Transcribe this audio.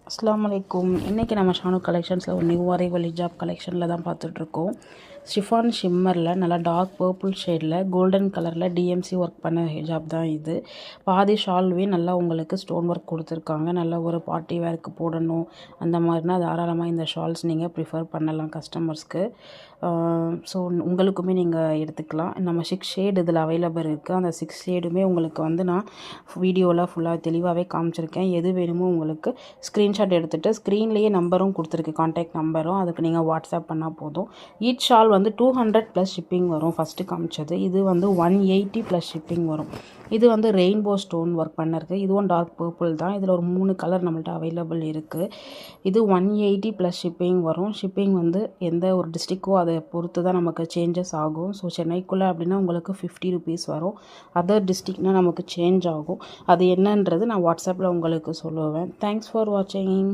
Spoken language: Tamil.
அஸ்ஸலாமு அலைக்கும். இன்றைக்கி நம்ம ஷானு கலெக்ஷன்ஸில் ஒரு நியூ அரைவல் ஹிஜாப் கலெக்ஷனில் தான் பார்த்துட்ருக்கோம். ஷிஃபான் ஷிம்மரில் நல்லா டார்க் பர்பிள் ஷேடில் கோல்டன் கலரில் டிஎம்சி ஒர்க் பண்ண ஹிஜாப் தான் இது. பாதி ஷால்வே நல்லா உங்களுக்கு ஸ்டோன் ஒர்க் கொடுத்துருக்காங்க. நல்ல ஒரு பார்ட்டி வேருக்கு போடணும் அந்த மாதிரினா தாராளமாக இந்த ஷால்ஸ் நீங்கள் ப்ரிஃபர் பண்ணலாம் கஸ்டமர்ஸ்க்கு. ஸோ உங்களுக்குமே நீங்கள் எடுத்துக்கலாம். நம்ம 6 ஷேட் இதில் அவைலபிள் இருக்குது. அந்த 6 ஷேடுமே உங்களுக்கு வந்து நான் வீடியோவில் ஃபுல்லாக தெளிவாகவே காமிச்சிருக்கேன். எது வேணுமோ உங்களுக்கு ஸ்க்ரீன்ஷாட் எடுத்துகிட்டு ஸ்க்ரீன்லேயே நம்பரும் கொடுத்துருக்கு, கான்டாக்ட் நம்பரும். அதுக்கு நீங்கள் வாட்ஸ்அப் பண்ணால் போதும். ஈச் ஷால் வந்து 200 ப்ளஸ் ஷிப்பிங் வரும். ஃபஸ்ட்டு காமிச்சது இது வந்து 180 ப்ளஸ் ஷிப்பிங் வரும். இது வந்து ரெயின்போ ஸ்டோன் ஒர்க் பண்ணிருக்கு. இதுவும் டார்க் பர்பிள் தான். இதில் ஒரு 3 கலர் நம்மள்ட்ட அவைலபிள் இருக்குது. இது 180 ப்ளஸ் ஷிப்பிங் வரும். ஷிப்பிங் வந்து எந்த ஒரு டிஸ்ட்ரிக்கோ அதை பொறுத்து தான் நமக்கு சேஞ்சஸ் ஆகும். ஸோ சென்னைக்குள்ளே அப்படின்னா உங்களுக்கு 50 ருபீஸ் வரும். அதர் டிஸ்ட்ரிக்னால் நமக்கு சேஞ்ச் ஆகும். அது என்னன்றது நான் வாட்ஸ்அப்பில் உங்களுக்கு சொல்லுவேன். தேங்க்ஸ் ஃபார் வாட்சிங்.